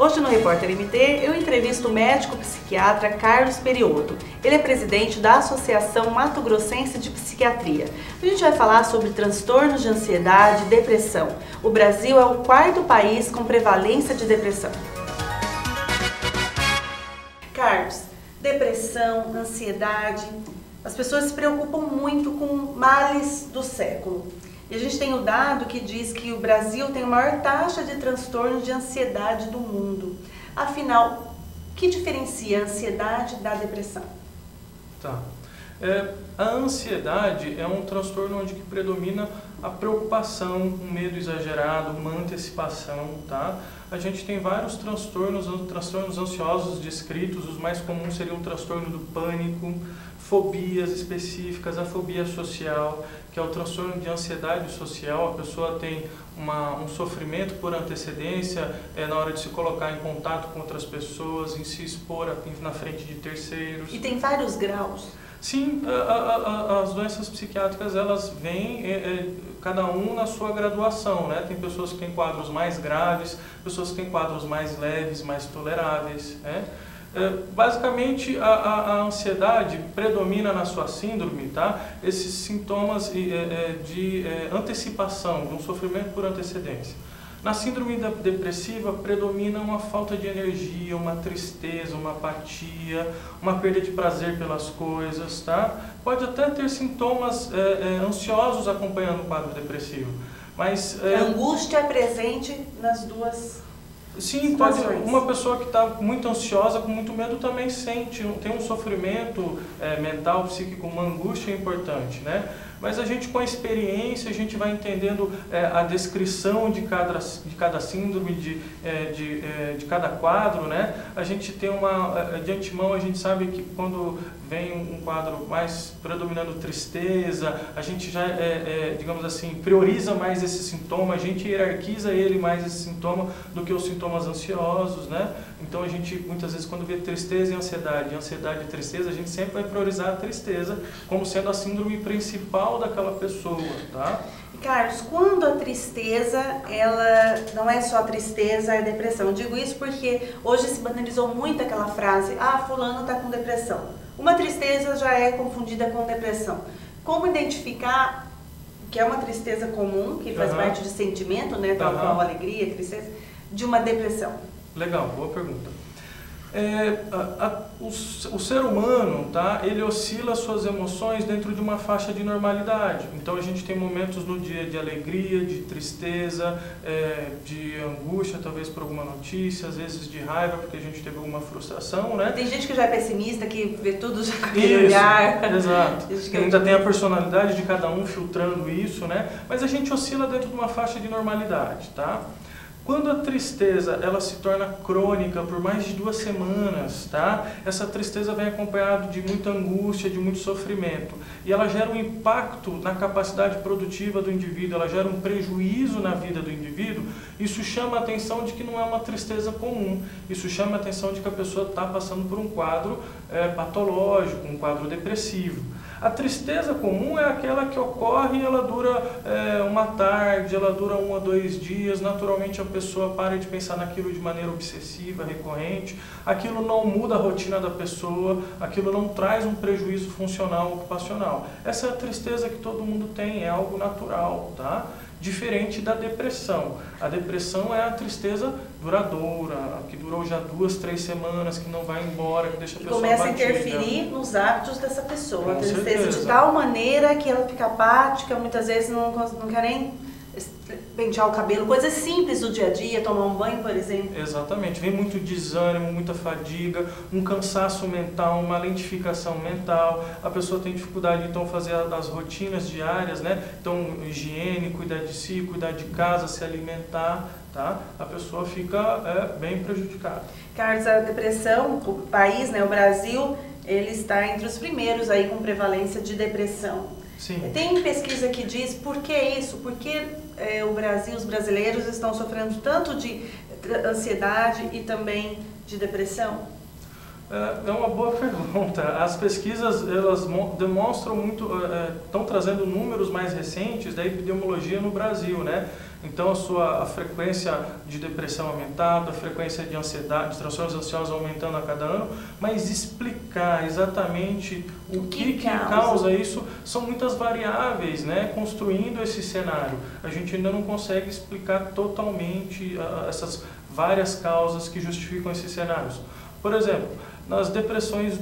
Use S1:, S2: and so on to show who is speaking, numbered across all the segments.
S1: Hoje no Repórter MT eu entrevisto o médico psiquiatra Carlos Perioto. Ele é presidente da Associação Mato Grossense de Psiquiatria. A gente vai falar sobre transtornos de ansiedade e depressão. O Brasil é o quarto país com prevalência de depressão. Carlos, depressão, ansiedade, as pessoas se preocupam muito com males do século. E a gente tem o dado que diz que o Brasil tem a maior taxa de transtornos de ansiedade do mundo. Afinal, o que diferencia a ansiedade da depressão?
S2: Tá. A ansiedade é um transtorno onde que predomina a preocupação, um medo exagerado, uma antecipação, tá? A gente tem vários transtornos ansiosos descritos, os mais comuns seriam o transtorno do pânico, fobias específicas, a fobia social, que é o transtorno de ansiedade social. A pessoa tem um sofrimento por antecedência na hora de se colocar em contato com outras pessoas, em se expor na frente de terceiros.
S1: E tem vários graus?
S2: Sim, as doenças psiquiátricas elas vêm, cada um na sua graduação, né? Tem pessoas que têm quadros mais graves, pessoas que têm quadros mais leves, mais toleráveis, né? Basicamente a ansiedade predomina na sua síndrome, tá? Esses sintomas de antecipação, de um sofrimento por antecedência. Na síndrome depressiva predomina uma falta de energia, uma tristeza, uma apatia, uma perda de prazer pelas coisas, tá? Pode até ter sintomas ansiosos acompanhando o quadro depressivo, mas...
S1: A angústia é presente nas duas...
S2: Sim, pode, uma pessoa que está muito ansiosa, com muito medo, também tem um sofrimento mental, psíquico, uma angústia importante, né? Mas a gente, com a experiência, a gente vai entendendo a descrição de cada síndrome, de cada quadro, né? A gente tem de antemão, a gente sabe que quando vem um quadro mais predominando tristeza, a gente já, digamos assim, prioriza mais esse sintoma, a gente hierarquiza ele mais, esse sintoma, do que os sintomas ansiosos, né? Então a gente, muitas vezes, quando vê tristeza e ansiedade e tristeza, a gente sempre vai priorizar a tristeza como sendo a síndrome principal daquela pessoa, tá?
S1: Carlos, quando a tristeza, ela não é só tristeza, é depressão. Eu digo isso porque hoje se banalizou muito aquela frase, fulano está com depressão. Uma tristeza já é confundida com depressão. Como identificar que é uma tristeza comum, que faz parte de sentimento, né, tal qual alegria, tristeza, de uma depressão?
S2: Legal, boa pergunta. O ser humano, tá, ele oscila suas emoções dentro de uma faixa de normalidade. Então a gente tem momentos no dia de alegria, de tristeza, de angústia, talvez por alguma notícia, às vezes de raiva, porque a gente teve alguma frustração, né?
S1: Tem gente que já é pessimista, que vê tudo já com aquele olhar.
S2: Exato. Que ainda tem a personalidade de cada um filtrando isso, né? Mas a gente oscila dentro de uma faixa de normalidade, tá? Quando a tristeza ela se torna crônica por mais de 2 semanas, tá? Essa tristeza vem acompanhada de muita angústia, de muito sofrimento. E ela gera um impacto na capacidade produtiva do indivíduo, ela gera um prejuízo na vida do indivíduo. Isso chama a atenção de que não é uma tristeza comum. Isso chama a atenção de que a pessoa está passando por um quadro patológico, um quadro depressivo. A tristeza comum é aquela que ocorre e ela dura uma tarde, ela dura 1 a 2 dias, naturalmente a pessoa para de pensar naquilo de maneira obsessiva, recorrente, aquilo não muda a rotina da pessoa, aquilo não traz um prejuízo funcional, ocupacional. Essa é a tristeza que todo mundo tem, é algo natural, tá? Diferente da depressão. A depressão é a tristeza duradoura, que durou já 2, 3 semanas, que não vai embora, que deixa a pessoa
S1: começa
S2: batida.
S1: A interferir nos hábitos dessa pessoa.
S2: Com
S1: a tristeza
S2: certeza.
S1: De tal maneira que ela fica apática, muitas vezes não quer nem pentear o cabelo, coisas simples do dia a dia, tomar um banho, por exemplo.
S2: Exatamente, vem muito desânimo, muita fadiga, um cansaço mental, uma lentificação mental, a pessoa tem dificuldade então fazer as rotinas diárias, né? Então higiene, cuidar de si, cuidar de casa, se alimentar, tá? A pessoa fica bem prejudicada.
S1: Carlos, a depressão, o país, né, o Brasil, ele está entre os primeiros aí com prevalência de depressão.
S2: Sim.
S1: Tem pesquisa que diz por que isso, por que o Brasil, os brasileiros estão sofrendo tanto de ansiedade e também de depressão?
S2: É uma boa pergunta. As pesquisas elas demonstram muito, estão trazendo números mais recentes da epidemiologia no Brasil, né? Então a frequência de depressão aumentando, a frequência de ansiedade, de transtornos ansiosos aumentando a cada ano, mas explicar exatamente o que causa isso são muitas variáveis, né? Construindo esse cenário. A gente ainda não consegue explicar totalmente essas várias causas que justificam esses cenários. Por exemplo, nas depressões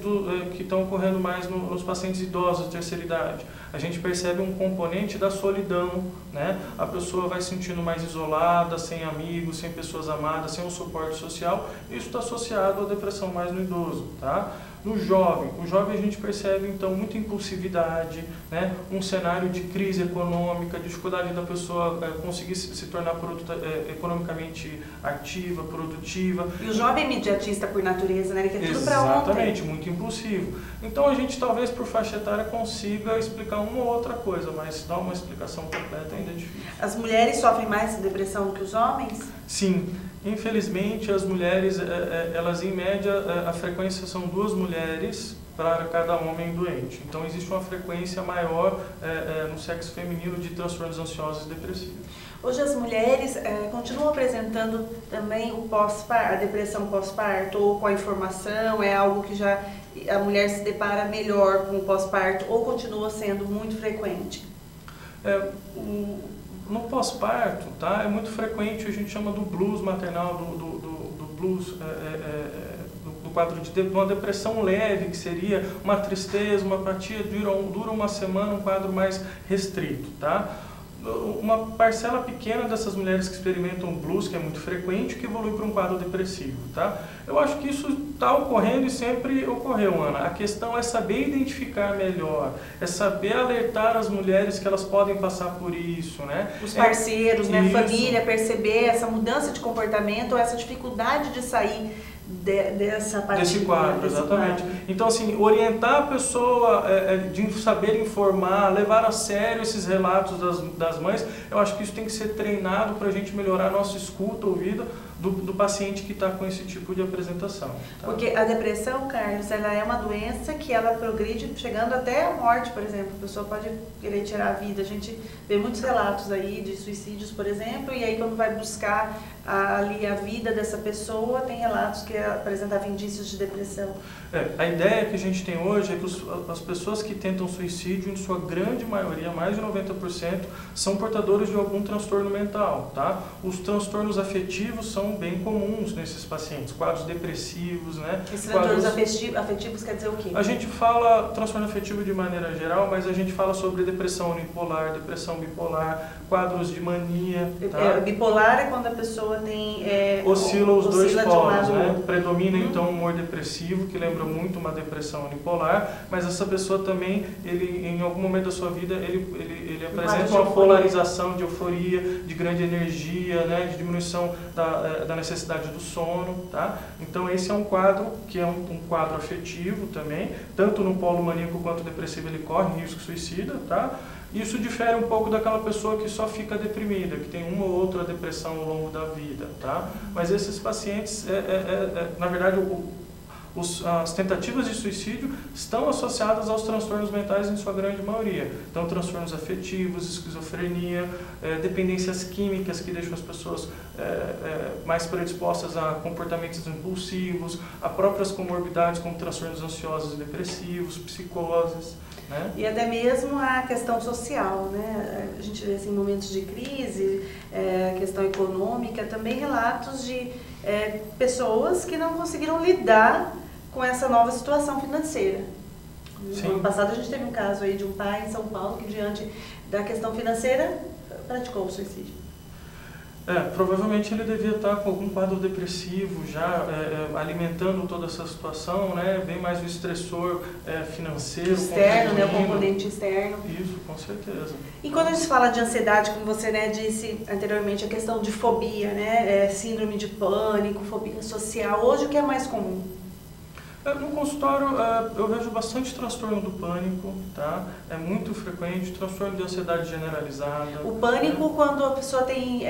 S2: que estão ocorrendo mais nos pacientes idosos de terceira idade, a gente percebe um componente da solidão, né? A pessoa vai se sentindo mais isolada, sem amigos, sem pessoas amadas, sem um suporte social. Isso está associado à depressão mais no idoso, tá? No jovem, o jovem a gente percebe então muita impulsividade, né? Um cenário de crise econômica, dificuldade da pessoa conseguir se tornar economicamente ativa, produtiva.
S1: E o jovem é imediatista por natureza, né? Ele quer tudo para ontem.
S2: Exatamente, muito impulsivo. Então a gente talvez por faixa etária consiga explicar uma ou outra coisa, mas dar uma explicação completa ainda é difícil.
S1: As mulheres sofrem mais de depressão do que os homens?
S2: Sim. Infelizmente, as mulheres, elas em média, a frequência são 2 mulheres para cada homem doente. Então, existe uma frequência maior no sexo feminino de transtornos ansiosos e depressivos.
S1: Hoje as mulheres continuam apresentando também a depressão pós-parto, ou com a informação, é algo que já a mulher se depara melhor com o pós-parto, ou continua sendo muito frequente?
S2: No pós-parto, tá, é muito frequente, a gente chama do blues maternal, do blues, do quadro de uma depressão leve, que seria uma tristeza, uma apatia, dura uma semana, um quadro mais restrito, tá? Uma parcela pequena dessas mulheres que experimentam blues, que é muito frequente, que evolui para um quadro depressivo, tá? Eu acho que isso está ocorrendo e sempre ocorreu, Ana. A questão é saber identificar melhor, é saber alertar as mulheres que elas podem passar por isso, né?
S1: Os parceiros, né? A família, perceber essa mudança de comportamento, essa dificuldade de sair desse
S2: quadro, exatamente. Então, assim, orientar a pessoa de saber informar, levar a sério esses relatos das mães, eu acho que isso tem que ser treinado para a gente melhorar a nossa escuta, ouvido do paciente que está com esse tipo de apresentação. Tá?
S1: Porque a depressão, Carlos, ela é uma doença que ela progride chegando até a morte, por exemplo. A pessoa pode querer tirar a vida. A gente vê muitos relatos aí de suicídios, por exemplo, e aí quando vai buscar ali a vida dessa pessoa, tem relatos que apresentavam indícios de depressão.
S2: A ideia que a gente tem hoje é que as pessoas que tentam suicídio, em sua grande maioria, mais de 90%, são portadores de algum transtorno mental, tá? Os transtornos afetivos são bem comuns nesses pacientes, quadros depressivos, né?
S1: Esses transtornos afetivos quer dizer o quê?
S2: A gente fala transtorno afetivo de maneira geral, mas a gente fala sobre depressão unipolar, depressão bipolar, quadros de mania, tá?
S1: Bipolar é quando a pessoa tem...
S2: oscila os dois polos, né? Predomina então o humor depressivo, que lembra muito uma depressão unipolar, mas essa pessoa também, em algum momento da sua vida, ele apresenta uma polarização de euforia, de grande energia, né? De diminuição da necessidade do sono, tá? Então esse é um quadro que é um quadro afetivo também, tanto no polo maníaco quanto depressivo ele corre risco suicida, tá? Isso difere um pouco daquela pessoa que só fica deprimida, que tem uma ou outra depressão ao longo da vida, tá? Mas esses pacientes, na verdade, as tentativas de suicídio estão associadas aos transtornos mentais em sua grande maioria. Então, transtornos afetivos, esquizofrenia, dependências químicas que deixam as pessoas mais predispostas a comportamentos impulsivos, a próprias comorbidades como transtornos ansiosos e depressivos, psicoses, né? E
S1: até mesmo a questão social, né? A gente vê assim, momentos de crise, questão econômica, também relatos de pessoas que não conseguiram lidar com essa nova situação financeira.
S2: Sim.
S1: No ano passado a gente teve um caso aí de um pai em São Paulo que, diante da questão financeira, praticou o suicídio.
S2: Provavelmente ele devia estar com algum quadro depressivo já, alimentando toda essa situação, né? Bem mais o estressor financeiro.
S1: Externo, né? O componente externo.
S2: Isso, com certeza.
S1: E quando a gente fala de ansiedade, como você, né, disse anteriormente, a questão de fobia, né? Síndrome de pânico, fobia social, hoje o que é mais comum?
S2: No consultório eu vejo bastante transtorno do pânico, tá? É muito frequente, transtorno de ansiedade generalizada.
S1: O pânico, quando a pessoa tem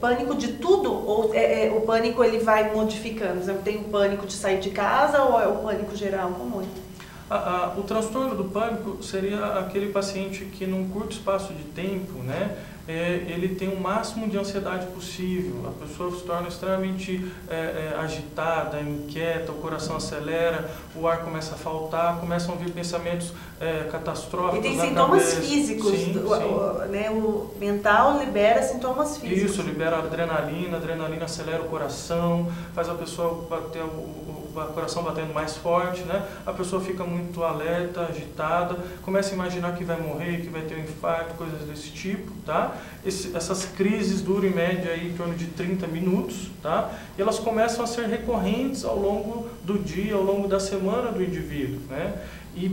S1: pânico de tudo, ou o pânico ele vai modificando? Por exemplo, tem o pânico de sair de casa ou é o pânico geral? Como é?
S2: O transtorno do pânico seria aquele paciente que num curto espaço de tempo, né, ele tem o máximo de ansiedade possível, a pessoa se torna extremamente agitada, inquieta, o coração acelera, o ar começa a faltar, começam a vir pensamentos catastróficos.
S1: E tem sintomas
S2: cabeça.
S1: físicos,
S2: Sim, sim.
S1: O mental libera sintomas físicos.
S2: Isso, libera adrenalina, a adrenalina acelera o coração, faz a pessoa bater o coração batendo mais forte, né? A pessoa fica muito alerta, agitada, começa a imaginar que vai morrer, que vai ter um infarto, coisas desse tipo, tá? Essas crises duram em média aí em torno de 30 minutos, tá? E elas começam a ser recorrentes ao longo do dia, ao longo da semana do indivíduo, né? E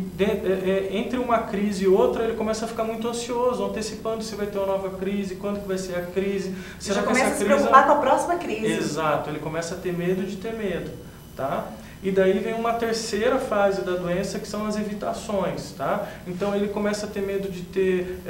S2: entre uma crise e outra ele começa a ficar muito ansioso, antecipando se vai ter uma nova crise, quando que vai ser a crise.
S1: Será que começa a se preocupar com a próxima crise.
S2: Exato, ele começa a ter medo de ter medo, tá? E daí vem uma terceira fase da doença, que são as evitações, tá? Então ele começa a ter medo de ter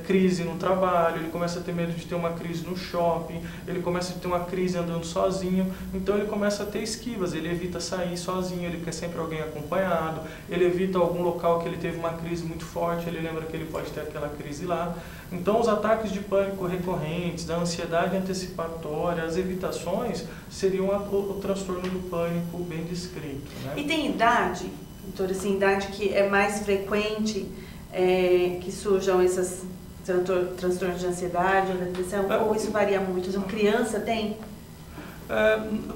S2: crise no trabalho, ele começa a ter medo de ter uma crise no shopping, ele começa a ter uma crise andando sozinho, então ele começa a ter esquivas, ele evita sair sozinho, ele quer sempre alguém acompanhado, ele evita algum local que ele teve uma crise muito forte, ele lembra que ele pode ter aquela crise lá. Então os ataques de pânico recorrentes, da ansiedade antecipatória, as evitações seriam o transtorno do pânico bem descrito. Né?
S1: E tem idade, doutor, assim, idade que é mais frequente que surjam esses transtornos de ansiedade ou depressão, ou isso varia muito? Uma criança tem?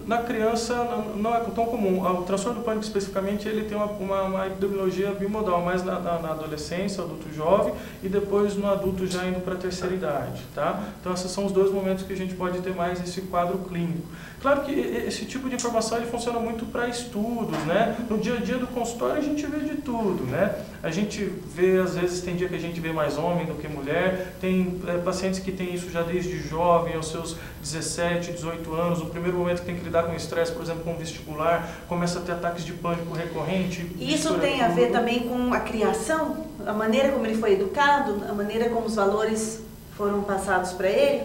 S2: Na criança não é tão comum. O transtorno do pânico especificamente ele tem uma epidemiologia bimodal, mais na adolescência, adulto jovem, e depois no adulto já indo para a terceira idade, tá? Então esses são os dois momentos que a gente pode ter mais esse quadro clínico. Claro que esse tipo de informação ele funciona muito para estudos, né? No dia a dia do consultório a gente vê de tudo, né? A gente vê, às vezes tem dia que a gente vê mais homem do que mulher, tem pacientes que têm isso já desde jovem, aos seus 17, 18 anos, no primeiro momento que tem que lidar com estresse, por exemplo, com vestibular, começa a ter ataques de pânico recorrente.
S1: Isso tem a ver também com a criação, a maneira como ele foi educado, a maneira como os valores foram passados para ele?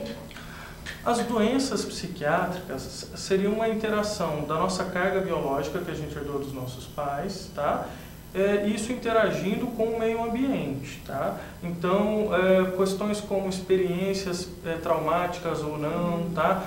S2: As doenças psiquiátricas seriam uma interação da nossa carga biológica que a gente herdou dos nossos pais, tá? Isso interagindo com o meio ambiente, tá? Então, questões como experiências traumáticas ou não, tá?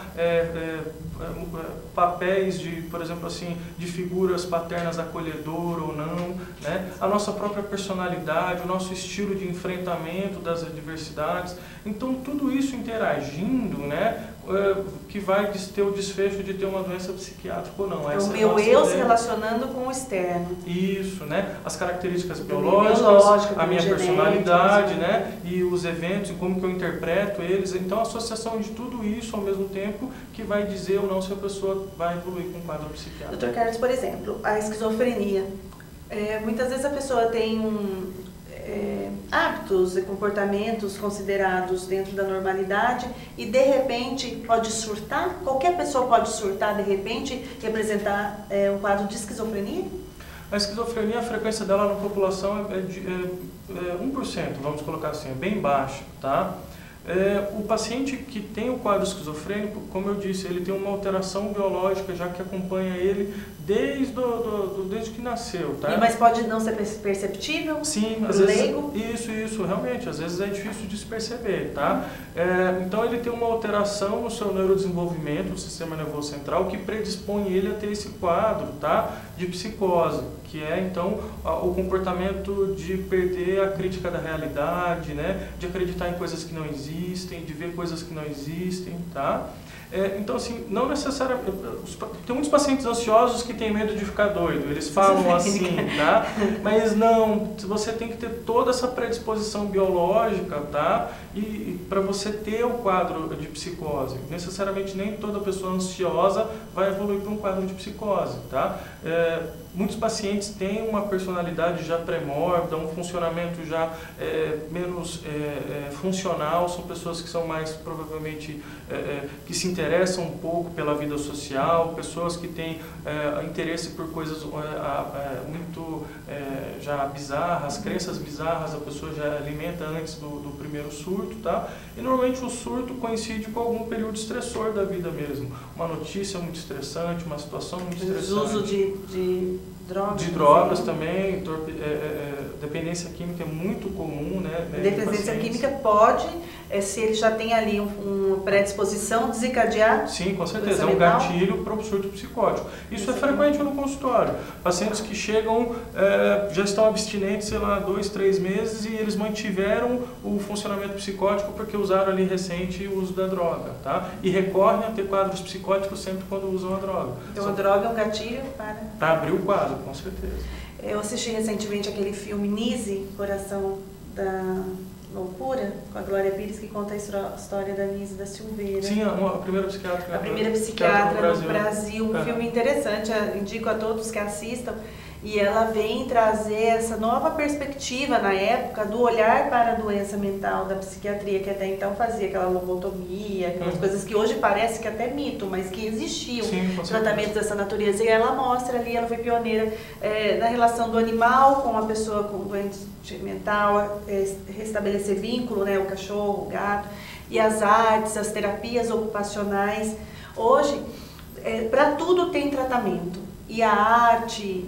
S2: Papéis de, por exemplo, assim, de figuras paternas acolhedor ou não, né? A nossa própria personalidade, o nosso estilo de enfrentamento das adversidades. Então, tudo isso interagindo, né? Que vai ter o desfecho de ter uma doença psiquiátrica ou não.
S1: Essa o meu eu se relacionando com o externo.
S2: Isso, né? As características biológicas, a minha personalidade, né? E os eventos, e como que eu interpreto eles. Então, a associação de tudo isso ao mesmo tempo que vai dizer ou não se a pessoa vai evoluir com um quadro psiquiátrico.
S1: Dr. Carlos, por exemplo, a esquizofrenia. Muitas vezes a pessoa tem hábitos e comportamentos considerados dentro da normalidade e de repente pode surtar? Qualquer pessoa pode surtar de repente e apresentar um quadro de esquizofrenia?
S2: A esquizofrenia, a frequência dela na população é de 1%, vamos colocar assim, é bem baixa, tá? O paciente que tem o quadro esquizofrênico, como eu disse, ele tem uma alteração biológica já que acompanha ele desde que nasceu, tá?
S1: Mas pode não ser perceptível?
S2: Sim, às vezes. Isso, realmente, às vezes é difícil de se perceber, tá? Então ele tem uma alteração no seu neurodesenvolvimento, no sistema nervoso central, que predispõe ele a ter esse quadro, tá? De psicose, que é então o comportamento de perder a crítica da realidade, né? De acreditar em coisas que não existem, de ver coisas que não existem, tá? Então, assim, não necessariamente... Tem muitos pacientes ansiosos que têm medo de ficar doido, eles falam assim, tá? Mas não, você tem que ter toda essa predisposição biológica, tá? E para você ter o quadro de psicose. Necessariamente nem toda pessoa ansiosa vai evoluir para um quadro de psicose, tá? Muitos pacientes têm uma personalidade já pré-mórbida, um funcionamento já menos funcional, são pessoas que são mais, provavelmente, que se interessam um pouco pela vida social, pessoas que têm interesse por coisas muito já bizarras, crenças bizarras, a pessoa já alimenta antes do primeiro surto, tá? E normalmente o surto coincide com algum período estressor da vida mesmo. Uma notícia muito estressante, uma situação muito estressante.
S1: Uso de drogas.
S2: De drogas também, dependência química é muito comum, né?
S1: Dependência química pode, se ele já tem ali uma predisposição, desencadear?
S2: Sim, com certeza, é um gatilho para o surto psicótico. Isso é frequente no consultório. Pacientes que chegam, já estão abstinentes, sei lá, 2, 3 meses e eles mantiveram o funcionamento psicótico porque usaram ali recente o uso da droga, tá? E recorrem a ter quadros psicóticos sempre quando usam a droga.
S1: Então a droga é um gatilho
S2: para abrir o quadro, com certeza.
S1: Eu assisti recentemente aquele filme Nise, Coração da Loucura, com a Glória Pires, que conta a história da Nise da Silveira.
S2: Sim, a primeira psiquiatra.
S1: A primeira psiquiatra no Brasil. Um
S2: É.
S1: filme interessante, indico a todos que assistam. E ela vem trazer essa nova perspectiva, na época, do olhar para a doença mental da psiquiatria, que até então fazia aquela lobotomia, aquelas coisas que hoje parece que até mito, mas que existiam.
S2: Sim,
S1: tratamentos dessa natureza. E ela mostra ali, ela foi pioneira na relação do animal com a pessoa com doente mental, restabelecer vínculo, né, o cachorro, o gato, e as artes, as terapias ocupacionais. Hoje, para tudo tem tratamento. E a arte,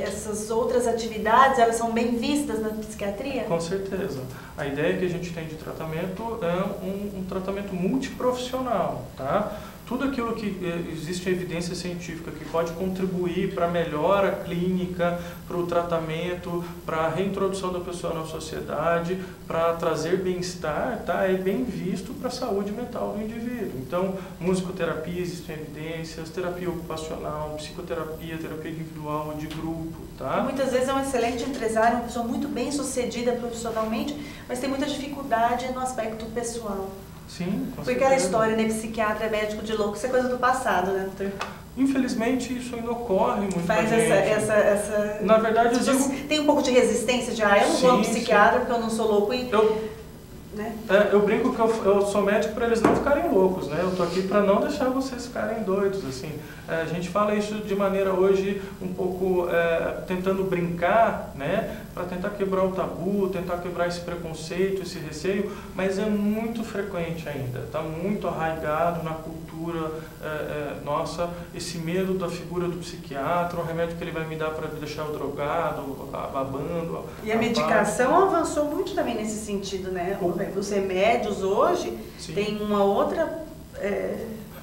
S1: essas outras atividades, elas são bem vistas na psiquiatria?
S2: Com certeza. A ideia que a gente tem de tratamento é um tratamento multiprofissional, tá? Tudo aquilo que existe evidência científica que pode contribuir para a melhora clínica, para o tratamento, para a reintrodução da pessoa na sociedade, para trazer bem-estar, tá? É bem visto para a saúde mental do indivíduo. Então, musicoterapia, existem evidências, terapia ocupacional, psicoterapia, terapia individual, de grupo, tá?
S1: Muitas vezes é um excelente empresário, uma pessoa muito bem sucedida profissionalmente, mas tem muita dificuldade no aspecto pessoal.
S2: Sim, com
S1: Porque aquela história, né, psiquiatra, médico de louco, isso é coisa do passado, né, doutor?
S2: Infelizmente, isso ainda ocorre muito.
S1: Faz essa...
S2: Na verdade, eu digo...
S1: Tem um pouco de resistência de, eu não vou no psiquiatra porque eu não sou louco e... Né?
S2: Eu brinco que eu sou médico para eles não ficarem loucos, né? Eu tô aqui para não deixar vocês ficarem doidos, assim. A gente fala isso de maneira hoje um pouco tentando brincar, né? Para tentar quebrar o tabu, tentar quebrar esse preconceito, esse receio, mas é muito frequente ainda, está muito arraigado na cultura nossa, esse medo da figura do psiquiatra, o remédio que ele vai me dar para deixar o drogado, babando.
S1: E a medicação avançou muito também nesse sentido, né? Os remédios hoje têm uma outra...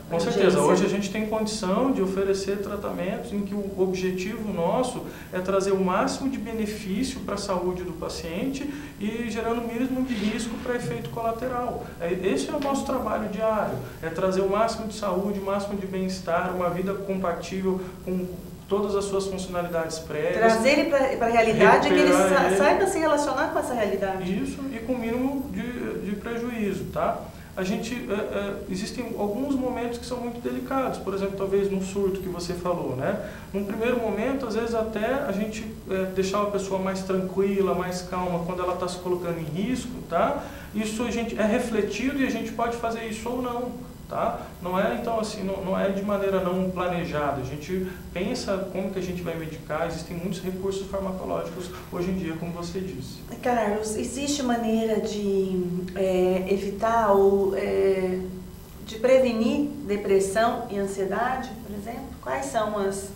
S2: Com certeza, hoje a gente tem condição de oferecer tratamentos em que o objetivo nosso é trazer o máximo de benefício para a saúde do paciente e gerando o mínimo de risco para efeito colateral. Esse é o nosso trabalho diário, é trazer o máximo de saúde, o máximo de bem-estar, uma vida compatível com todas as suas funcionalidades prévias. Trazer
S1: ele para a realidade e que ele saiba se relacionar com essa realidade.
S2: Isso, e com o mínimo de prejuízo, tá? Existem alguns momentos que são muito delicados, por exemplo, talvez no surto que você falou, né? Num primeiro momento, às vezes até a gente deixar a pessoa mais tranquila, mais calma, quando ela está se colocando em risco, tá? Isso a gente é refletido e a gente pode fazer isso ou não, tá? Não é, então, assim, não é de maneira não planejada. A gente pensa como que a gente vai medicar, existem muitos recursos farmacológicos hoje em dia, como você disse.
S1: Carlos, existe maneira de evitar ou de prevenir depressão e ansiedade, por exemplo? Quais são as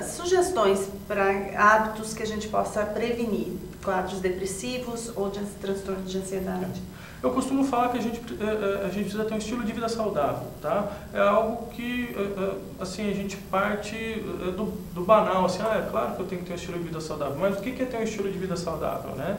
S1: sugestões para hábitos que a gente possa prevenir quadros depressivos ou de transtornos de ansiedade?
S2: Eu costumo falar que a gente precisa ter um estilo de vida saudável, tá? É algo que, assim, a gente parte do banal, assim, é claro que eu tenho que ter um estilo de vida saudável, mas o que é ter um estilo de vida saudável, né?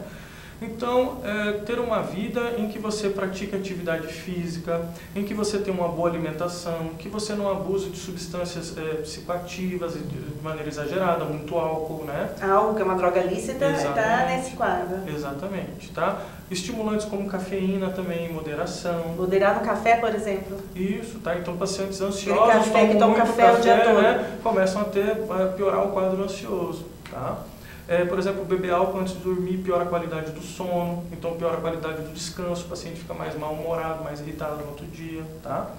S2: Então, ter uma vida em que você pratica atividade física, em que você tem uma boa alimentação, que você não abuse de substâncias psicoativas de maneira exagerada, muito álcool, né?
S1: Álcool, que é uma droga lícita, está nesse quadro.
S2: Exatamente, tá? Estimulantes como cafeína também, em moderação.
S1: Moderar no café, por exemplo?
S2: Isso, tá? Então, pacientes ansiosos
S1: que tomam café o dia todo,
S2: né? Começam a piorar o quadro ansioso, tá? Por exemplo, beber álcool antes de dormir piora a qualidade do sono, então piora a qualidade do descanso, o paciente fica mais mal-humorado, mais irritado no outro dia, tá?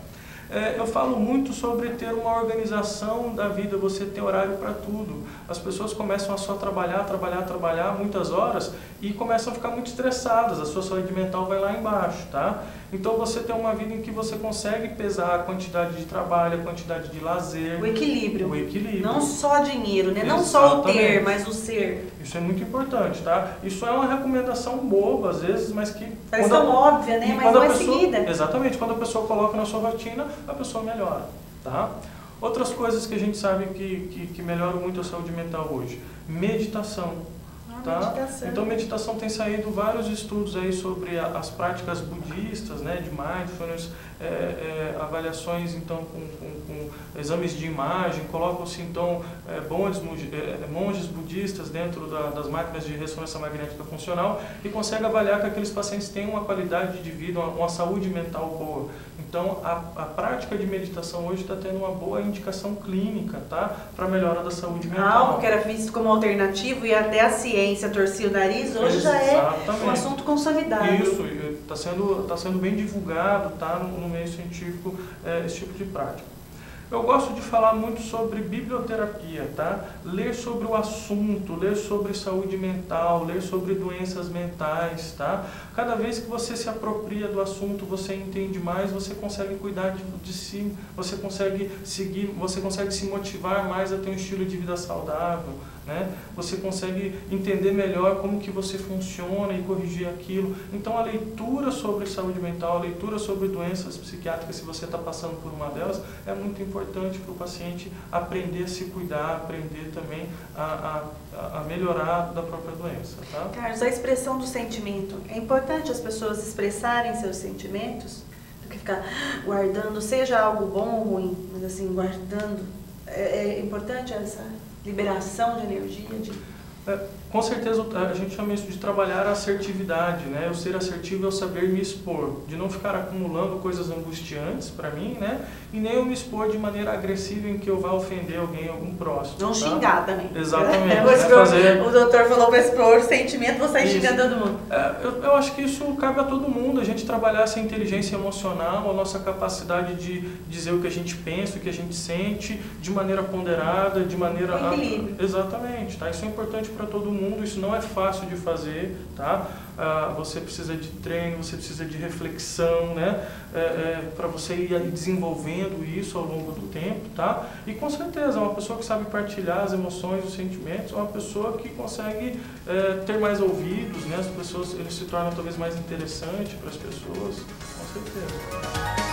S2: Eu falo muito sobre ter uma organização da vida, você ter horário para tudo. As pessoas começam a só trabalhar muitas horas e começam a ficar muito estressadas, a sua saúde mental vai lá embaixo, tá? Então você tem uma vida em que você consegue pesar a quantidade de trabalho, a quantidade de lazer.
S1: O equilíbrio.
S2: O equilíbrio.
S1: Não só dinheiro, né? Não
S2: Exatamente.
S1: só o ter, mas o ser.
S2: Isso é muito importante, tá? Isso é uma recomendação boba, às vezes, mas que...
S1: Parece tão óbvia, né? Mas não é seguida.
S2: Exatamente. Quando a pessoa coloca na sua rotina, a pessoa melhora, tá? Outras coisas que a gente sabe que melhoram muito a saúde mental hoje. Meditação. Tá?
S1: Meditação.
S2: Então, meditação tem saído vários estudos aí sobre as práticas budistas, né, de mindfulness, avaliações então com exames de imagem, colocam-se então monges budistas dentro das máquinas de ressonância magnética funcional e conseguem avaliar que aqueles pacientes têm uma qualidade de vida, uma saúde mental boa. Então, a prática de meditação hoje está tendo uma boa indicação clínica, tá? Para melhora da saúde mental.
S1: Algo que era visto como alternativo e até a ciência torcia o nariz, hoje já é um assunto consolidado.
S2: Isso, está sendo bem divulgado, tá? No meio científico, esse tipo de prática. Eu gosto de falar muito sobre biblioterapia, tá? Ler sobre o assunto, ler sobre saúde mental, ler sobre doenças mentais, tá? Cada vez que você se apropria do assunto, você entende mais, você consegue cuidar de si, você consegue seguir, você consegue se motivar mais a ter um estilo de vida saudável, né? Você consegue entender melhor como que você funciona e corrigir aquilo. Então a leitura sobre saúde mental, a leitura sobre doenças psiquiátricas, se você está passando por uma delas, é muito importante para o paciente aprender a se cuidar, aprender também a melhorar da própria doença. Tá?
S1: Carlos, a expressão do sentimento, é importante as pessoas expressarem seus sentimentos, do que ficar guardando, seja algo bom ou ruim, mas assim, guardando. É importante essa liberação de energia?
S2: Com certeza a gente chama isso de trabalhar a assertividade, né? Eu ser assertivo é eu saber me expor, de não ficar acumulando coisas angustiantes para mim, né? E nem eu me expor de maneira agressiva em que eu vá ofender alguém, algum próximo.
S1: Não
S2: tá?
S1: xingar também.
S2: Exatamente. Né?
S1: O doutor falou para expor o sentimento, você sai xingando todo mundo.
S2: Eu acho que isso cabe a todo mundo, a gente trabalhar essa inteligência emocional, a nossa capacidade de dizer o que a gente pensa, o que a gente sente, de maneira ponderada, de maneira...
S1: Equilíbrio.
S2: Exatamente, tá? Isso é importante para todo mundo, isso não é fácil de fazer, tá? Você precisa de treino, você precisa de reflexão, né? Para você ir desenvolvendo isso ao longo do tempo, tá? E com certeza, uma pessoa que sabe partilhar as emoções, os sentimentos, é uma pessoa que consegue ter mais ouvidos, né? As pessoas, ele se torna talvez mais interessante para as pessoas, com certeza.